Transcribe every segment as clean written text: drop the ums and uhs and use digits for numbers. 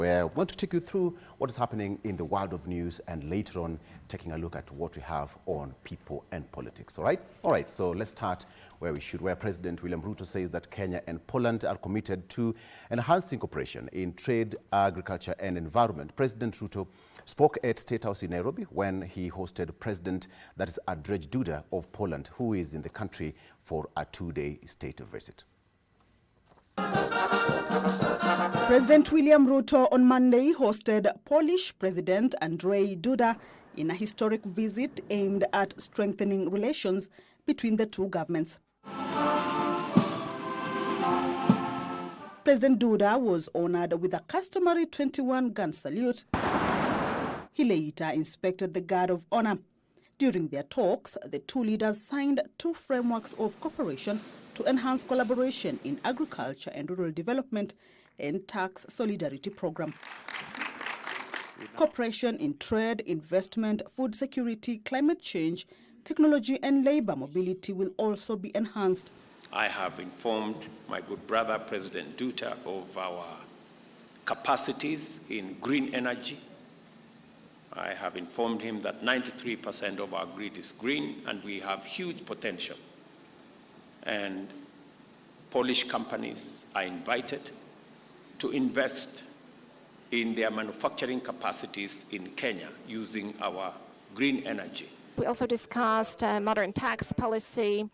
We're going to take you through what is happening in the world of news and later on taking a look at what we have on people and politics. All right, so let's start where President William Ruto says that Kenya and Poland are committed to enhancing cooperation in trade, agriculture and environment. President Ruto spoke at State House in Nairobi when he hosted President Andrzej Duda of Poland, who is in the country for a two-day state visit. President William Ruto on Monday hosted Polish President Andrzej Duda in a historic visit aimed at strengthening relations between the two governments. President Duda was honored with a customary 21-gun salute. He later inspected the Guard of Honor. During their talks, the two leaders signed two frameworks of cooperation to enhance collaboration in agriculture and rural development and tax solidarity program. Cooperation in trade, investment, food security, climate change, technology and labor mobility will also be enhanced. I have informed my good brother, President Duda, of our capacities in green energy. I have informed him that 93% of our grid is green and we have huge potential. And Polish companies are invited to invest in their manufacturing capacities in Kenya using our green energy. We also discussed modern tax policy,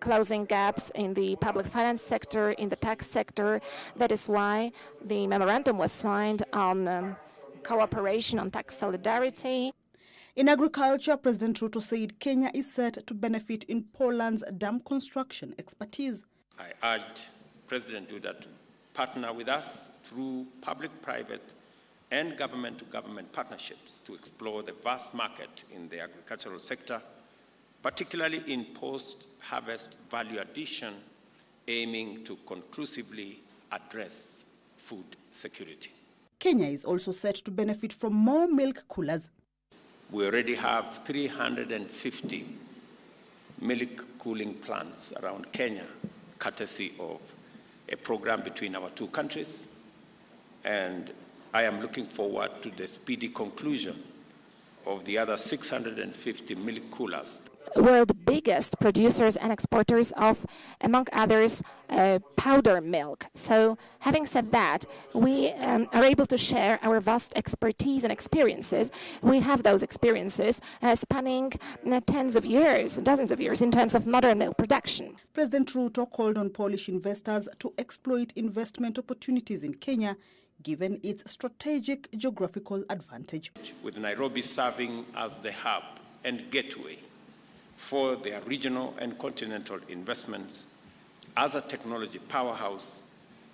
closing gaps in the public finance sector, in the tax sector. That is why the memorandum was signed on cooperation on tax solidarity. In agriculture, President Ruto said Kenya is set to benefit in Poland's dam construction expertise. I urge President Duda to partner with us through public-private and government-to-government partnerships to explore the vast market in the agricultural sector, particularly in post-harvest value addition, aiming to conclusively address food security. Kenya is also set to benefit from more milk coolers. We already have 350 milk cooling plants around Kenya, courtesy of a program between our two countries. And I am looking forward to the speedy conclusion of the other 650 milk coolers. We're the biggest producers and exporters of, among others, powder milk. So having said that, we are able to share our vast expertise and experiences. We have those experiences spanning tens of years, dozens of years in terms of modern milk production. President Ruto called on Polish investors to exploit investment opportunities in Kenya, given its strategic geographical advantage. With Nairobi serving as the hub and gateway for their regional and continental investments, as a technology powerhouse,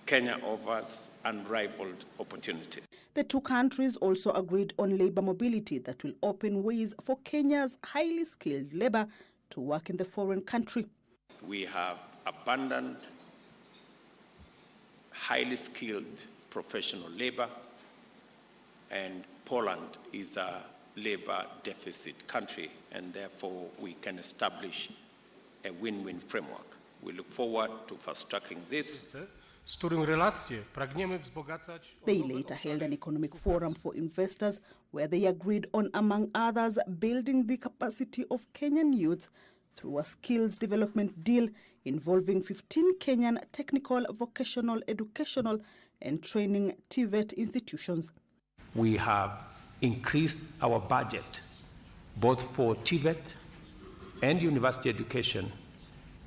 Kenya offers unrivaled opportunities. The two countries also agreed on labor mobility that will open ways for Kenya's highly skilled labor to work in the foreign country. We have abundant, highly skilled professional labor, and Poland is a labor deficit country, and therefore we can establish a win-win framework. We look forward to fast-tracking this. They later held an economic forum for investors where they agreed on, among others, building the capacity of Kenyan youth through a skills development deal involving 15 Kenyan technical, vocational, educational and training TVET institutions. We have increased our budget both for TVET and university education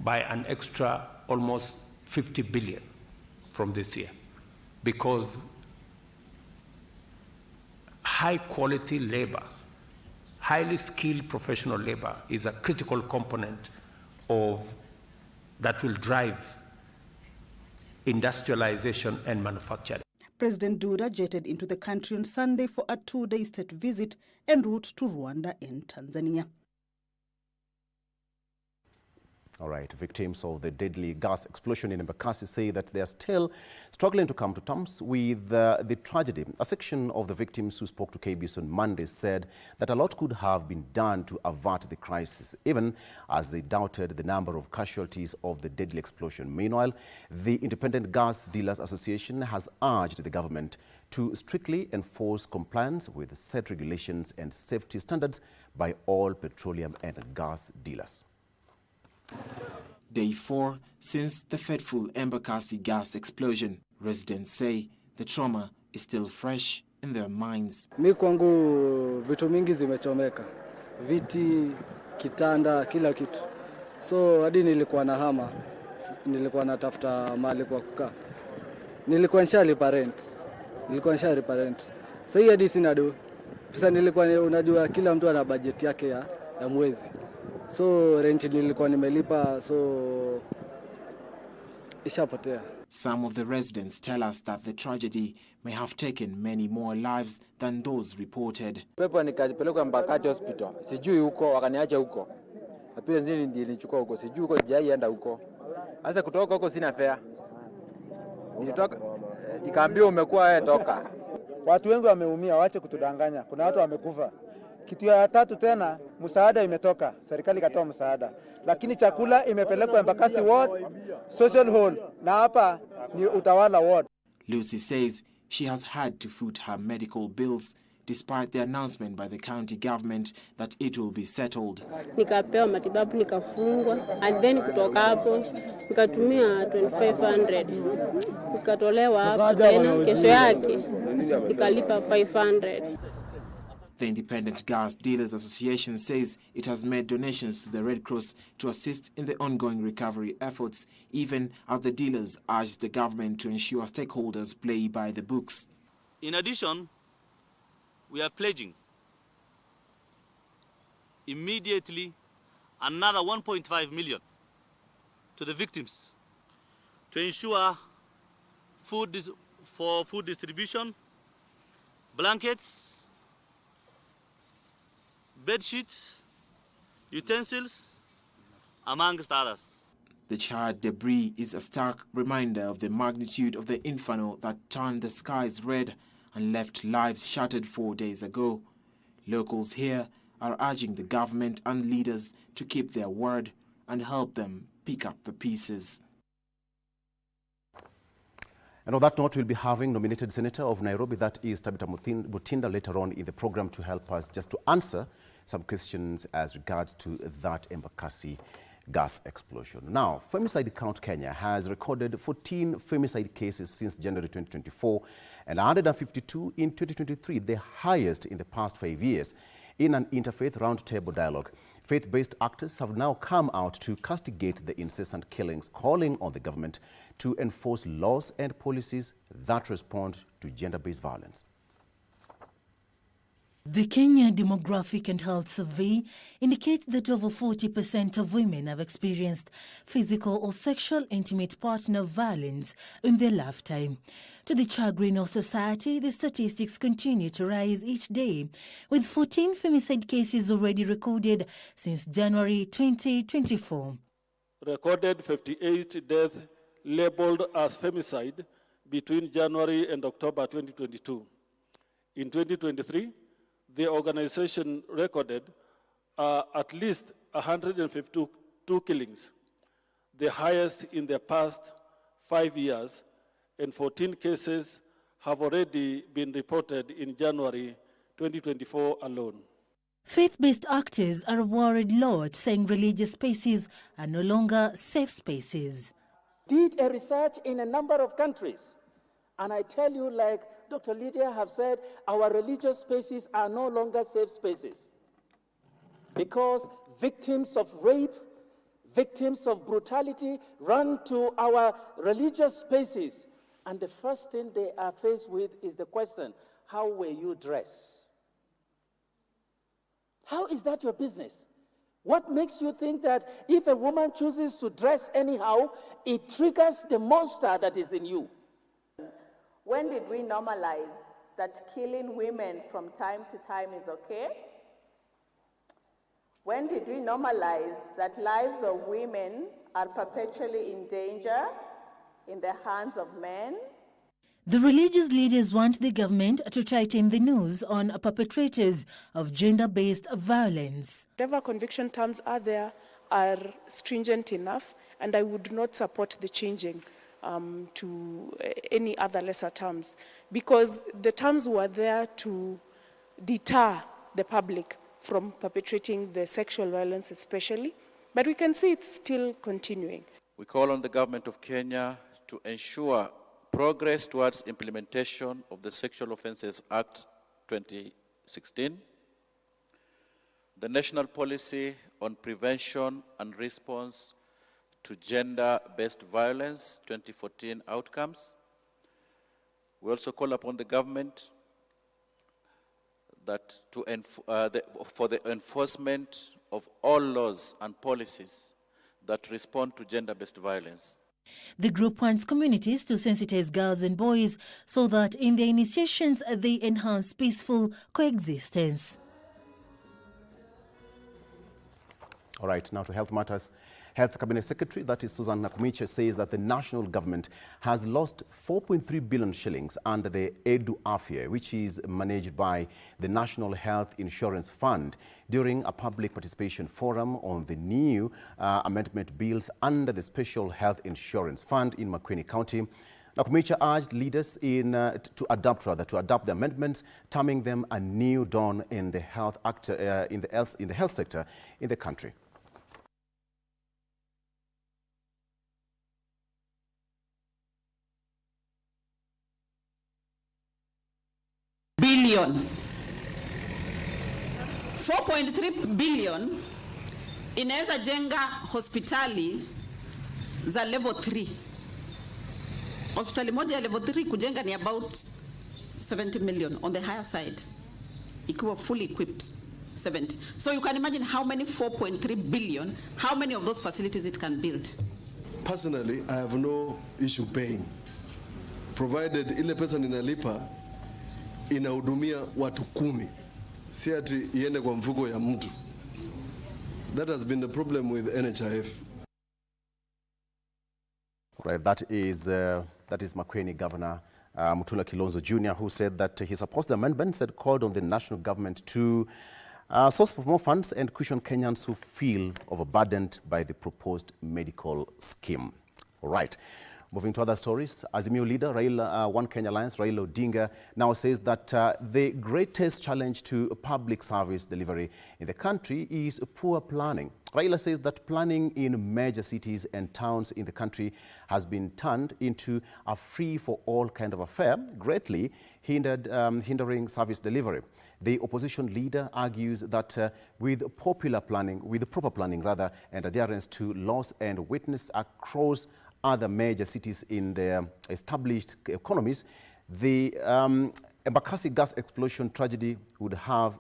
by an extra almost 50 billion from this year, because high quality labor, highly skilled professional labor is a critical component of that will drive industrialization and manufacturing. President Duda jetted into the country on Sunday for a two-day state visit en route to Rwanda and Tanzania. All right, victims of the deadly gas explosion in Embakasi say that they are still struggling to come to terms with the tragedy. A section of the victims who spoke to KBC on Monday said that a lot could have been done to avert the crisis, even as they doubted the number of casualties of the deadly explosion. Meanwhile, the Independent Gas Dealers Association has urged the government to strictly enforce compliance with set regulations and safety standards by all petroleum and gas dealers. Day 4 since the fateful Embakasi gas explosion. Residents say the trauma is still fresh in their minds. Mi kwangu vitu mingi zimechomeka. Viti, kitanda, kila kitu. So hadi nilikuwa na hama. Nilikuwa natafuta mahali kwa kukaa. Nilikuwa nishalipa rent. Sasa hii hadi sina do. Pesa nilikuwa unajua kila mtu ana budget yake ya mwezi. So rent nilikuwa nimelipa, so ishapotea. Some of the residents tell us that the tragedy may have taken many more lives than those reported. Pepo nikapelekwa Mbakati hospital. Sijui huko wakaniacha huko. Na pia nzini ndiye nilichukua huko. Sijui huko jaienda huko. Sasa kutoka huko sina fare. Nilitoka nikaambiwa umekuwa wewe toka. Watu wengi wameumia, waache kutudanganya. Kuna watu wamekufa. Kitu ya tatu tena, msaada imetoka. Serikali katoa msaada. Lakini chakula imepelekwa Embakasi ward, social hall, na hapa ni utawala ward. Lucy says she has had to foot her medical bills despite the announcement by the county government that it will be settled. Nikapewa matibabu nikafungwa, and then kutoka hapo nikatumia 2500. Nikatolewa hapo tena kesho yake nikalipa 500. The Independent Gas Dealers Association says it has made donations to the Red Cross to assist in the ongoing recovery efforts, even as the dealers urge the government to ensure stakeholders play by the books. In addition, we are pledging immediately another 1.5 million to the victims to ensure food distribution, blankets, bed sheets, utensils, amongst others. The charred debris is a stark reminder of the magnitude of the inferno that turned the skies red and left lives shattered 4 days ago. Locals here are urging the government and leaders to keep their word and help them pick up the pieces. And on that note, we'll be having nominated Senator of Nairobi, that is Tabitha Mutinda, later on in the program to help us just to answer some questions as regards to that Embakasi gas explosion. Now, Femicide Count Kenya has recorded 14 femicide cases since January 2024 and 152 in 2023, the highest in the past 5 years. In an interfaith roundtable dialogue, faith-based actors have now come out to castigate the incessant killings, calling on the government to enforce laws and policies that respond to gender-based violence. The Kenya Demographic and Health Survey indicates that over 40% of women have experienced physical or sexual intimate partner violence in their lifetime. To the chagrin of society, the statistics continue to rise each day, with 14 femicide cases already recorded since January 2024. Recorded 58 deaths labeled as femicide between January and October 2022. In 2023, the organization recorded at least 152 killings, the highest in the past 5 years, and 14 cases have already been reported in January 2024 alone. Faith-based actors are a worried lot, saying religious spaces are no longer safe spaces. Did a research in a number of countries, and I tell you, like Dr. Lydia have said, our religious spaces are no longer safe spaces because victims of rape, victims of brutality run to our religious spaces, and the first thing they are faced with is the question, how were you dressed? How is that your business? What makes you think that if a woman chooses to dress anyhow, it triggers the monster that is in you? When did we normalize that killing women from time to time is okay? When did we normalize that lives of women are perpetually in danger in the hands of men? The religious leaders want the government to tighten the noose on perpetrators of gender-based violence. Whatever conviction terms are there are stringent enough, and I would not support the changing to any other lesser terms, because the terms were there to deter the public from perpetrating the sexual violence especially, but we can see it's still continuing. We call on the government of Kenya to ensure progress towards implementation of the Sexual Offences Act 2016, the National Policy on Prevention and Response to Gender-Based Violence 2014 outcomes. We also call upon the government that for the enforcement of all laws and policies that respond to gender-based violence. The group wants communities to sensitize girls and boys so that in their initiations they enhance peaceful coexistence. All right, now to health matters. Health Cabinet Secretary, that is Susan Nakumiche, says that the national government has lost 4.3 billion shillings under the Edu Afya, which is managed by the National Health Insurance Fund, during a public participation forum on the new amendment bills under the Special Health Insurance Fund in Makueni County. Nakumiche urged leaders to adopt the amendments, terming them a new dawn in the health health sector in the country. Billion. 4.3 billion inaweza jenga hospitali za level 3. Hospitali moja ya level 3 kujenga ni about 70 million on the higher side. Ikiwa fully equipped, 70. So you can imagine how many 4.3 billion, how many of those facilities it can build. Personally, I have no issue paying, provided ile pesa ninalipa inahudumia watu 10, si ati iende kwa mfuko ya mtu. That has been the problem with NHIF. Right, that is Makueni Governor Mutula Kilonzo Jr., who said that he supports the amendments and called on the national government to source for more funds and cushion Kenyans who feel overburdened by the proposed medical scheme. All right. Moving to other stories, Azimio leader Raila, One Kenya Alliance, Raila Odinga, now says that the greatest challenge to public service delivery in the country is poor planning. Raila says that planning in major cities and towns in the country has been turned into a free-for-all kind of affair, greatly hindering service delivery. The opposition leader argues that with proper planning, and adherence to laws and witness across other major cities in the established economies, the Embakasi gas explosion tragedy would have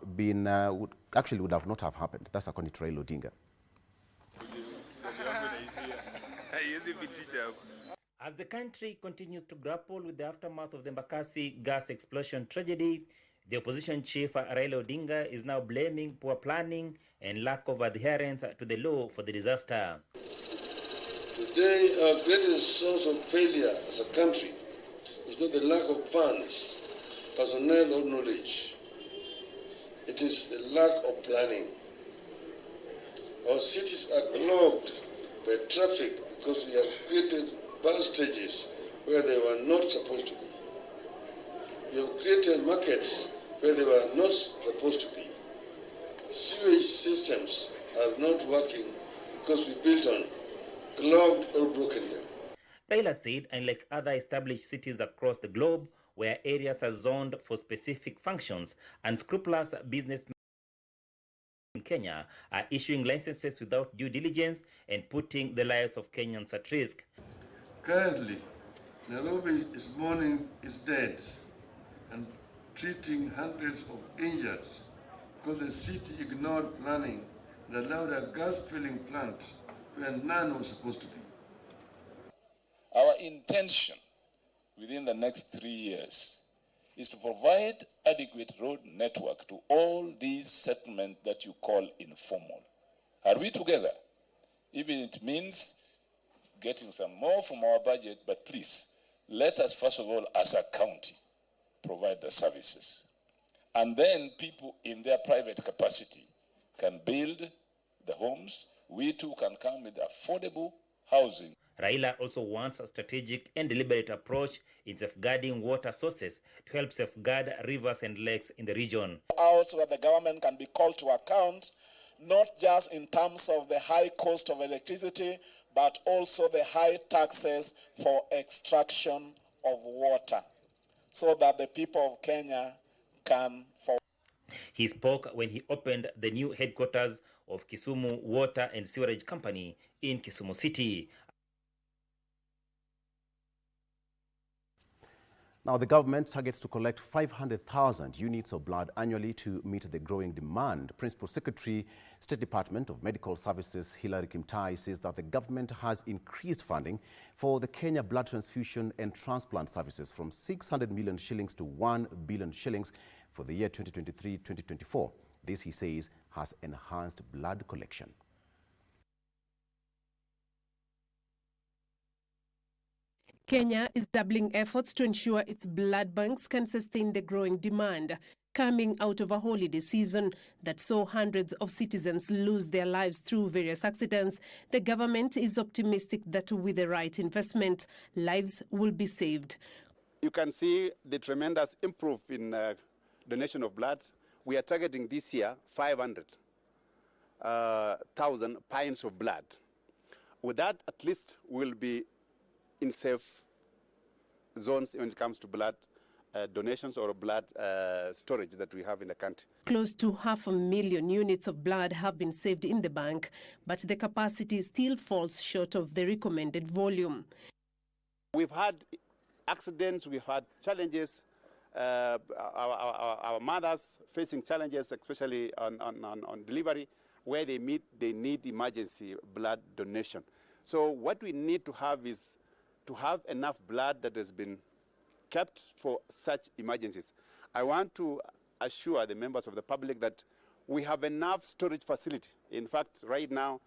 not have happened. That's according to Raila Odinga. As the country continues to grapple with the aftermath of the Embakasi gas explosion tragedy, the opposition chief Raila Odinga is now blaming poor planning and lack of adherence to the law for the disaster. Today, our greatest source of failure as a country is not the lack of funds, personnel, or knowledge. It is the lack of planning. Our cities are clogged by traffic because we have created bus stages where they were not supposed to be. We have created markets where they were not supposed to be. Sewage systems are not working because we built on clogged or broken them. Raila said, unlike other established cities across the globe, where areas are zoned for specific functions, unscrupulous businessmen in Kenya are issuing licenses without due diligence and putting the lives of Kenyans at risk. Currently, Nairobi is mourning its dead and treating hundreds of injured because the city ignored planning and allowed a gas-filling plant where none was supposed to be. Our intention within the next 3 years is to provide adequate road network to all these settlements that you call informal. Are we together? Even it means getting some more from our budget, but please, let us first of all, as a county, provide the services. And then people in their private capacity can build the homes. We too can come with affordable housing. Raila also wants a strategic and deliberate approach in safeguarding water sources to help safeguard rivers and lakes in the region. Also that the government can be called to account, not just in terms of the high cost of electricity, but also the high taxes for extraction of water, so that the people of Kenya can... He spoke when he opened the new headquarters of Kisumu Water and Sewerage Company in Kisumu City. Now, the government targets to collect 500,000 units of blood annually to meet the growing demand. Principal Secretary, State Department of Medical Services, Hilary Kimtai, says that the government has increased funding for the Kenya blood transfusion and transplant services from 600 million shillings to 1 billion shillings for the year 2023-2024. This, he says, has enhanced blood collection. Kenya is doubling efforts to ensure its blood banks can sustain the growing demand. Coming out of a holiday season that saw hundreds of citizens lose their lives through various accidents, the government is optimistic that with the right investment, lives will be saved. You can see the tremendous improvement in donation of blood. We are targeting this year 500,000 pints of blood. With that, at least we'll be in safe zones when it comes to blood donations or blood storage that we have in the country. Close to 500,000 units of blood have been saved in the bank, but the capacity still falls short of the recommended volume. We've had accidents, we've had challenges, our mothers facing challenges, especially on delivery, where they need emergency blood donation. So what we need to have is to have enough blood that has been kept for such emergencies. I want to assure the members of the public that we have enough storage facility. In fact, right now,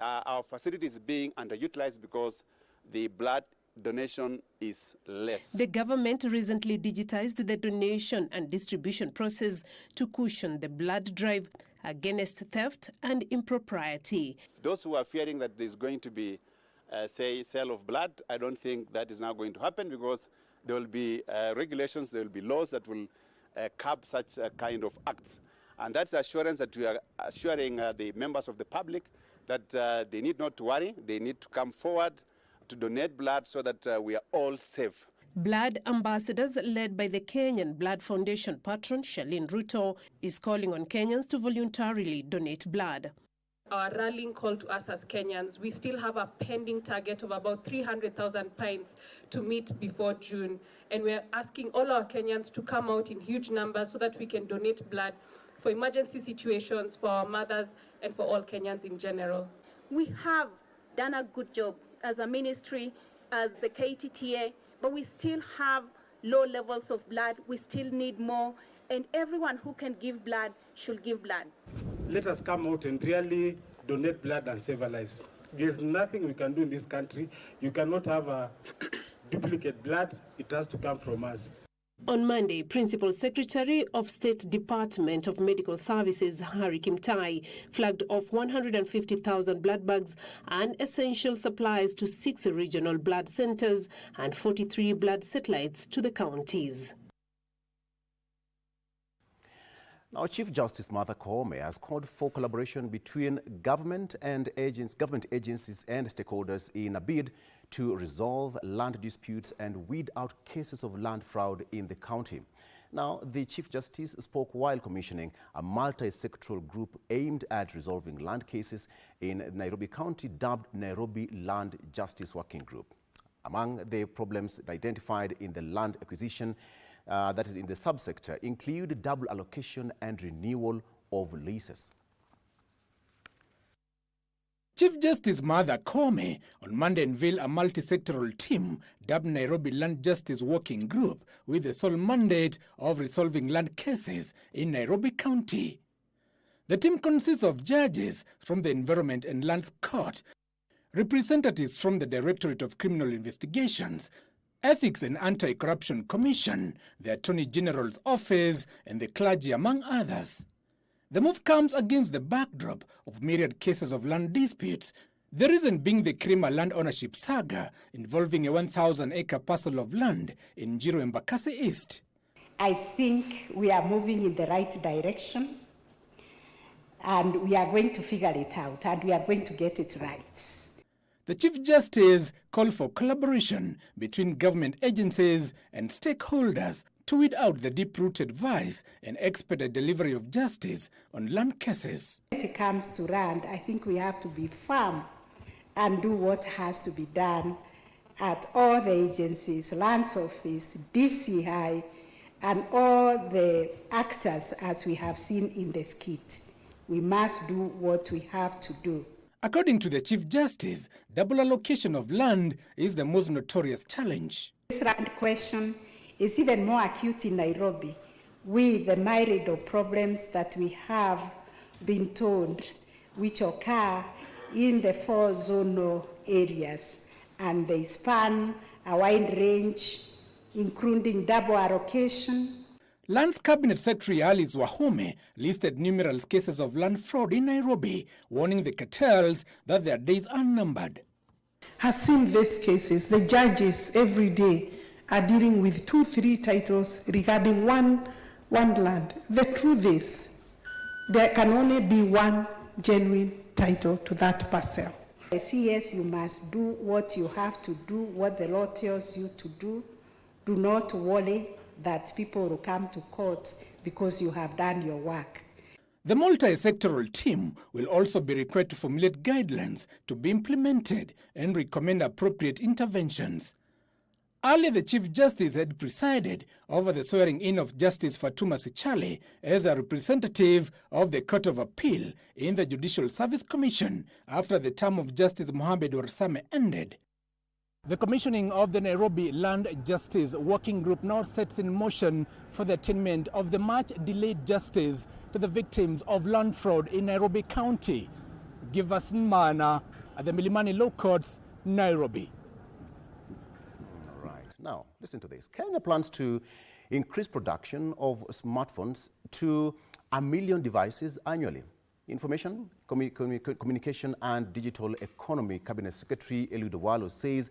our facility is being underutilized because the blood donation is less. The government recently digitized the donation and distribution process to cushion the blood drive against theft and impropriety. Those who are fearing that there's going to be say, sale of blood, I don't think that is now going to happen, because there will be regulations, there will be laws that will curb such kind of acts. And that's assurance that we are assuring the members of the public that they need not to worry, they need to come forward to donate blood so that we are all safe. Blood ambassadors, led by the Kenyan Blood Foundation patron, Charlene Ruto, is calling on Kenyans to voluntarily donate blood. Our rallying call to us as Kenyans, we still have a pending target of about 300,000 pints to meet before June. And we're asking all our Kenyans to come out in huge numbers so that we can donate blood for emergency situations, for our mothers, and for all Kenyans in general. We have done a good job as a ministry, as the KTTA, but we still have low levels of blood. We still need more, and everyone who can give blood should give blood. Let us come out and really donate blood and save our lives. There's nothing we can do in this country. You cannot have a duplicate blood. It has to come from us. On Monday, Principal Secretary of State Department of Medical Services, Hilary Kimtai, flagged off 150,000 blood bags and essential supplies to 6 regional blood centers and 43 blood satellites to the counties. Now, Chief Justice Martha Koome has called for collaboration between government agencies and stakeholders in a bid to resolve land disputes and weed out cases of land fraud in the county. Now, the Chief Justice spoke while commissioning a multi-sectoral group aimed at resolving land cases in Nairobi County, dubbed Nairobi Land Justice Working Group. Among the problems identified in the land acquisition that is in the subsector include double allocation and renewal of leases. Chief Justice Martha Koome on Monday unveiled a multi-sectoral team dubbed Nairobi Land Justice Working Group with the sole mandate of resolving land cases in Nairobi County. The team consists of judges from the Environment and Lands Court, representatives from the Directorate of Criminal Investigations, Ethics and Anti-Corruption Commission, the Attorney General's Office, and the clergy, among others. The move comes against the backdrop of myriad cases of land disputes, the reason being the Krima land ownership saga involving a 1,000-acre parcel of land in Njiro Embakasi East. I think we are moving in the right direction, and we are going to figure it out, and we are going to get it right. The Chief Justice called for collaboration between government agencies and stakeholders to weed out the deep-rooted vice and expedite delivery of justice on land cases. When it comes to land, I think we have to be firm and do what has to be done at all the agencies, Lands Office, DCI, and all the actors, as we have seen in the skit. We must do what we have to do. According to the Chief Justice, double allocation of land is the most notorious challenge. This land question is even more acute in Nairobi, with the myriad of problems that we have been told, which occur in the 4 zonal areas, and they span a wide range, including double allocation. Lands Cabinet Secretary Alice Wahome listed numerous cases of land fraud in Nairobi, warning the cartels that their days are numbered. Has seen these cases. The judges every day are dealing with 2-3 titles regarding one land. The truth is, there can only be one genuine title to that parcel. The CS, you must do what you have to do, what the law tells you to do. Do not worry that people will come to court because you have done your work. The multi-sectoral team will also be required to formulate guidelines to be implemented and recommend appropriate interventions. Earlier, the Chief Justice had presided over the swearing-in of Justice Fatuma Sichale as a representative of the Court of Appeal in the Judicial Service Commission after the term of Justice Mohamed Warsame ended. The commissioning of the Nairobi Land Justice Working Group now sets in motion for the attainment of the much-delayed justice to the victims of land fraud in Nairobi County. Giverson Mana at the Milimani Law Courts, Nairobi. All right. Now, listen to this. Kenya plans to increase production of smartphones to 1 million devices annually. Information, Communication and Digital Economy Cabinet Secretary Eliud Owalo says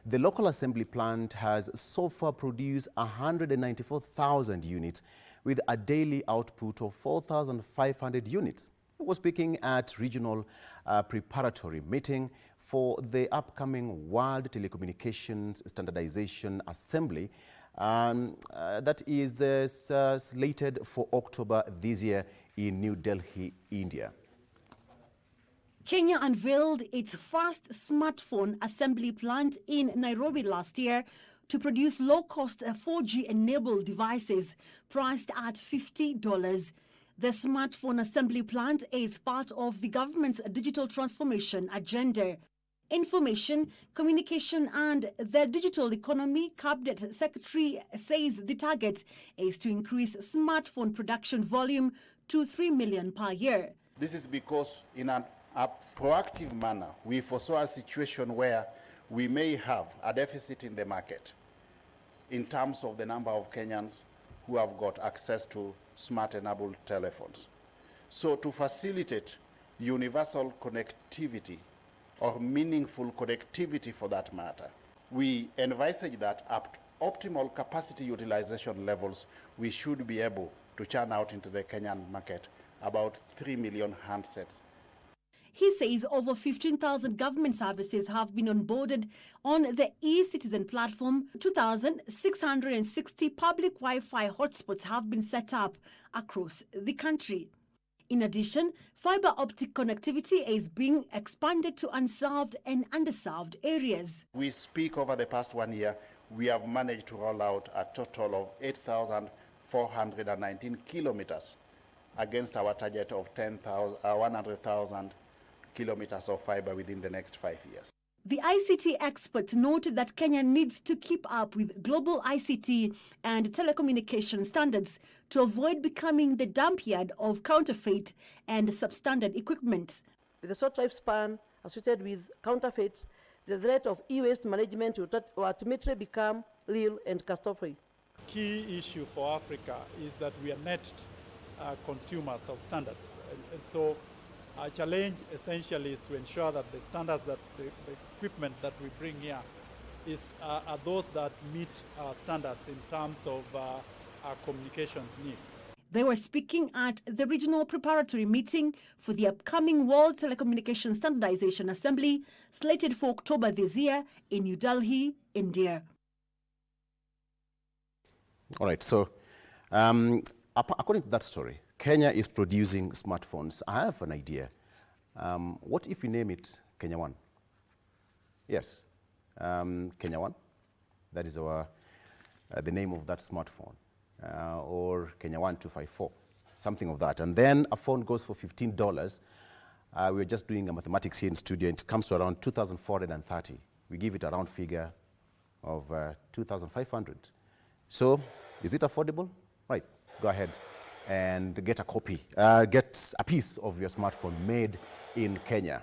the local assembly plant has so far produced 194,000 units with a daily output of 4,500 units. He was speaking at regional preparatory meeting for the upcoming World Telecommunications Standardization Assembly that is slated for October this year in New Delhi, India. Kenya unveiled its first smartphone assembly plant in Nairobi last year to produce low-cost 4G-enabled devices priced at $50. The smartphone assembly plant is part of the government's digital transformation agenda. Information, Communication and the Digital Economy Cabinet Secretary says the target is to increase smartphone production volume to 3 million per year. This is because in a proactive manner, we foresaw a situation where we may have a deficit in the market in terms of the number of Kenyans who have got access to smart-enabled telephones. So to facilitate universal connectivity or meaningful connectivity for that matter, we envisage that at optimal capacity utilization levels, we should be able to churn out into the Kenyan market about 3 million handsets. He says over 15,000 government services have been onboarded on the e-Citizen platform. 2,660 public Wi-Fi hotspots have been set up across the country. In addition, fiber optic connectivity is being expanded to unserved and underserved areas. We speak over the past 1 year, we have managed to roll out a total of 8,419 kilometers against our target of 100,000 kilometers of fiber within the next 5 years. The ICT experts noted that Kenya needs to keep up with global ICT and telecommunication standards to avoid becoming the dump yard of counterfeit and substandard equipment. With a short lifespan associated with counterfeits, the threat of e-waste management will ultimately become real and catastrophic. Key issue for Africa is that we are net consumers of standards. And so our challenge essentially is to ensure that the standards that the equipment that we bring here are those that meet our standards in terms of our communications needs. They were speaking at the regional preparatory meeting for the upcoming World Telecommunication Standardization Assembly, slated for October this year in New Delhi, India. All right, so according to that story, Kenya is producing smartphones. I have an idea. What if we name it Kenya One? Yes, Kenya One. That is the name of that smartphone. Or Kenya 1254, something of that. And then a phone goes for $15. We're just doing a mathematics here in studio. It comes to around 2,430. We give it a round figure of 2,500. So is it affordable? Right, go ahead and get a copy, get a piece of your smartphone made in Kenya.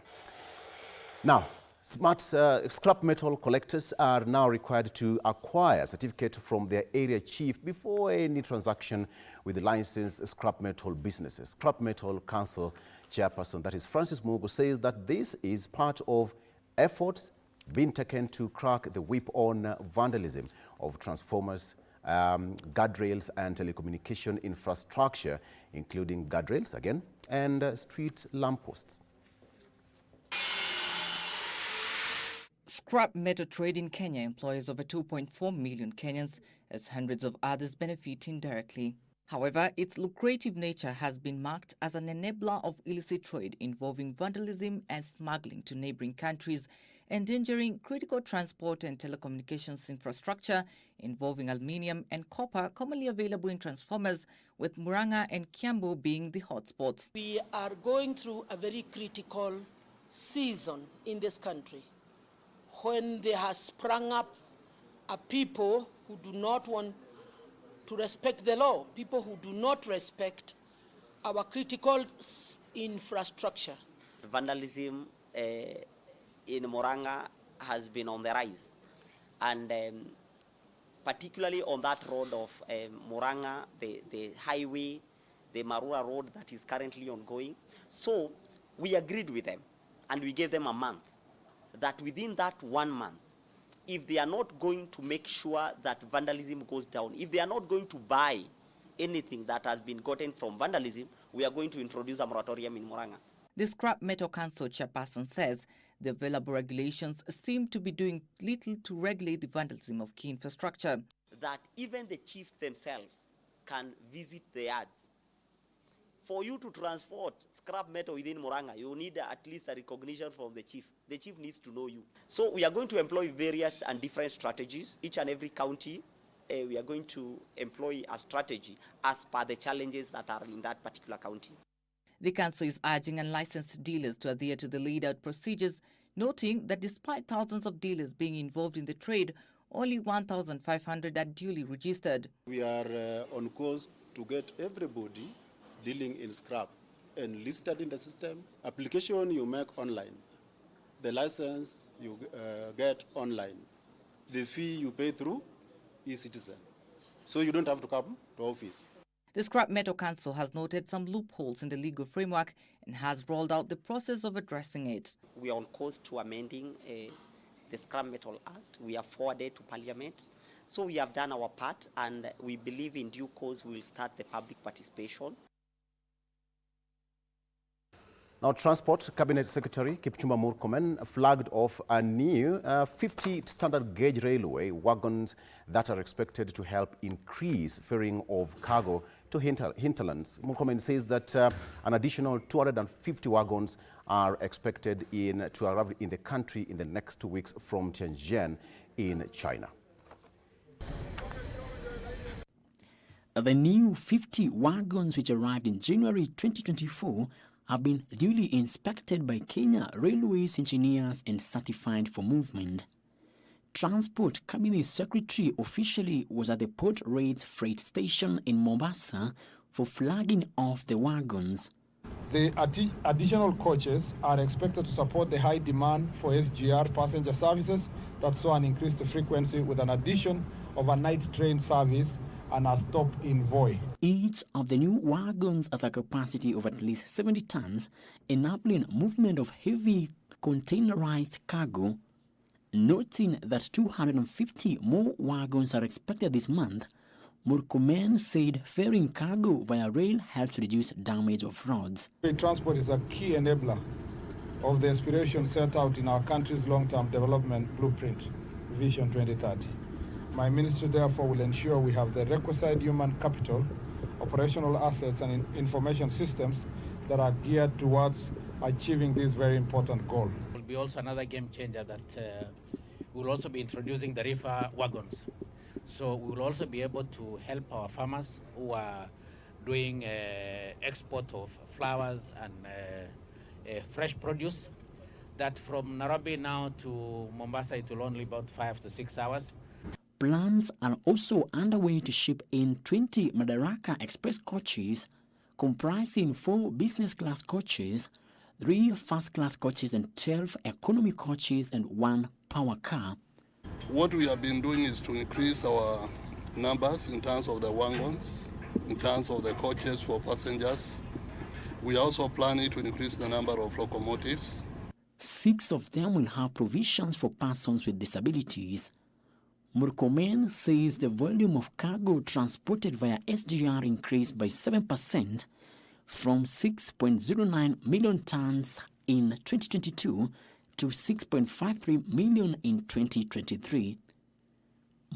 Now, scrap metal collectors are now required to acquire a certificate from their area chief before any transaction with the licensed scrap metal businesses. Scrap Metal Council chairperson, that is Francis Mugo, says that this is part of efforts being taken to crack the whip on vandalism of transformers, guardrails and telecommunication infrastructure, including guardrails again and street lampposts. Scrap metal trade in Kenya employs over 2.4 million Kenyans, as hundreds of others benefit indirectly. However, its lucrative nature has been marked as an enabler of illicit trade involving vandalism and smuggling to neighboring countries, endangering critical transport and telecommunications infrastructure involving aluminium and copper commonly available in transformers, with Murang'a and Kiambu being the hotspots. We are going through a very critical season in this country, when there has sprung up a people who do not want to respect the law, people who do not respect our critical infrastructure. Vandalism in Murang'a has been on the rise, and particularly on that road of Murang'a, the highway, the Marura road that is currently ongoing. So we agreed with them and we gave them a month, that within that 1 month, if they are not going to make sure that vandalism goes down, if they are not going to buy anything that has been gotten from vandalism, we are going to introduce a moratorium in Murang'a. The Scrap Metal Council chairperson says the available regulations seem to be doing little to regulate the vandalism of key infrastructure. That even the chiefs themselves can visit the yards. For you to transport scrap metal within Murang'a, you need at least a recognition from the chief. The chief needs to know you. So we are going to employ various and different strategies. Each and every county, we are going to employ a strategy as per the challenges that are in that particular county. The council is urging unlicensed dealers to adhere to the laid-out procedures, noting that despite thousands of dealers being involved in the trade, only 1,500 are duly registered. We are on course to get everybody dealing in scrap and listed in the system. Application you make online. The license you get online. The fee you pay through e-citizen. So you don't have to come to office. The Scrap Metal Council has noted some loopholes in the legal framework and has rolled out the process of addressing it. We are on course to amending the Scrap Metal Act. We have forwarded to Parliament. So we have done our part, and we believe in due course we will start the public participation. Now, Transport Cabinet Secretary Kipchumba Murkomen flagged off a new 50 standard gauge railway wagons that are expected to help increase ferrying of cargo to hinterlands. Murkomen says that an additional 250 wagons are expected to arrive in the country in the next 2 weeks from Shenzhen in China. The new 50 wagons, which arrived in January 2024, have been duly inspected by Kenya Railways engineers and certified for movement. Transport Cabinet Secretary officially was at the Port Raids Freight Station in Mombasa for flagging off the wagons. The additional coaches are expected to support the high demand for SGR passenger services that saw an increased frequency with an addition of a night train service and a stop in Voi. Each of the new wagons has a capacity of at least 70 tons, enabling movement of heavy containerized cargo. Noting that 250 more wagons are expected this month, Murkomen said ferrying cargo via rail helps reduce damage of roads. Transport is a key enabler of the aspiration set out in our country's long-term development blueprint, Vision 2030. My ministry therefore will ensure we have the requisite human capital, operational assets and information systems that are geared towards achieving this very important goal. Will be also another game changer that we'll also be introducing the reefer wagons. So we will also be able to help our farmers who are doing export of flowers and fresh produce. That from Nairobi now to Mombasa, it will only about 5 to 6 hours. Plans are also underway to ship in 20 Madaraka Express coaches, comprising 4 business class coaches, 3 first class coaches and 12 economy coaches and 1 power car. What we have been doing is to increase our numbers in terms of the wagons, in terms of the coaches for passengers. We are also planning to increase the number of locomotives. 6 of them will have provisions for persons with disabilities. Murkomen says the volume of cargo transported via SGR increased by 7% from 6.09 million tons in 2022 to 6.53 million in 2023.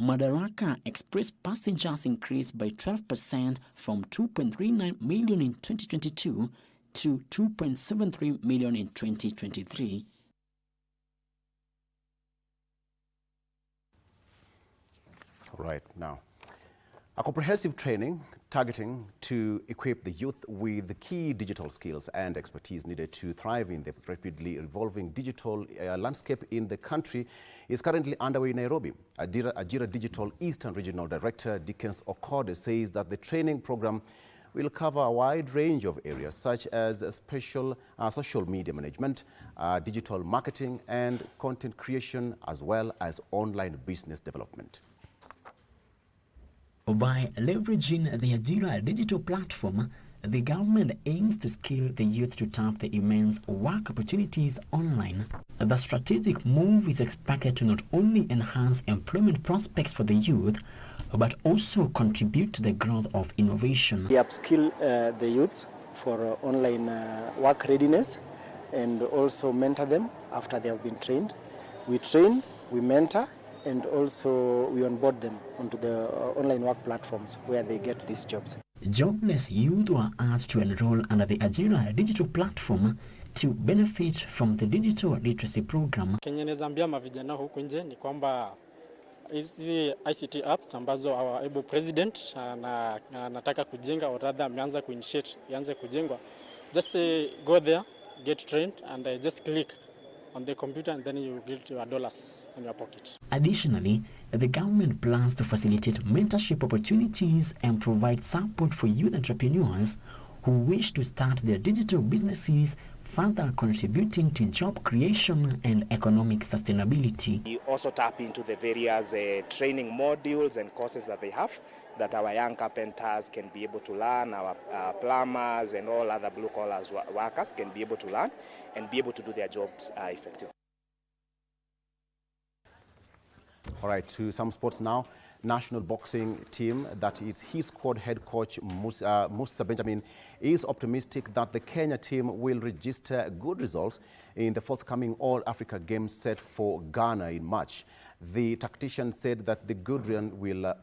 Madaraka Express passengers increased by 12% from 2.39 million in 2022 to 2.73 million in 2023. Right now, a comprehensive training targeting to equip the youth with the key digital skills and expertise needed to thrive in the rapidly evolving digital landscape in the country is currently underway in Nairobi. Ajira Digital Eastern Regional Director Dickens Okode says that the training program will cover a wide range of areas such as social media management, digital marketing and content creation, as well as online business development. By leveraging the Ajira digital platform, the government aims to skill the youth to tap the immense work opportunities online. The strategic move is expected to not only enhance employment prospects for the youth, but also contribute to the growth of innovation. We upskill the youth for online work readiness and also mentor them after they have been trained. We train, we mentor, and also we onboard them onto the online work platforms where they get these jobs. Jobless youth were asked to enroll under the Ajira digital platform to benefit from the digital literacy program. Kenya nezambia mavijana huku nje ni kwamba hizi ICT apps ambazo our able president anataka kujenga, or rather ameanza kuinitiate ianze kujengwa. Just go there, get trained and just click on the computer and then you get your dollars in your pocket. Additionally, the government plans to facilitate mentorship opportunities and provide support for youth entrepreneurs who wish to start their digital businesses, further contributing to job creation and economic sustainability. We also tap into the various training modules and courses that they have, that our young carpenters can be able to learn, our plumbers and all other blue-collar workers can be able to learn and be able to do their jobs effectively. All right, to some sports now. National boxing team, that is his squad head coach Musa Benjamin, is optimistic that the Kenya team will register good results in the forthcoming All-Africa Games set for Ghana in March. The tactician said that the good run will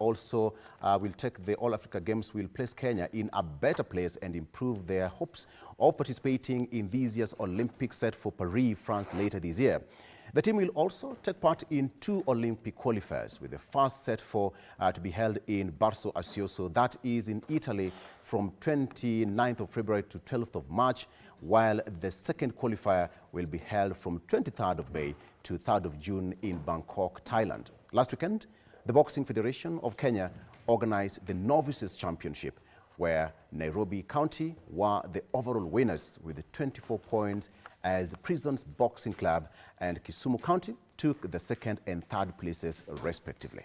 take the All-Africa Games will place Kenya in a better place and improve their hopes of participating in this year's Olympics set for Paris, France later this year. The team will also take part in 2 Olympic qualifiers, with the first set to be held in Barso Asioso, that is in Italy, from 29th of February to 12th of March, while the second qualifier will be held from 23rd of May to 3rd of June in Bangkok, Thailand. Last weekend, the Boxing Federation of Kenya organized the Novices Championship, where Nairobi County were the overall winners with 24 points as Prisons Boxing Club and Kisumu County took the second and third places respectively.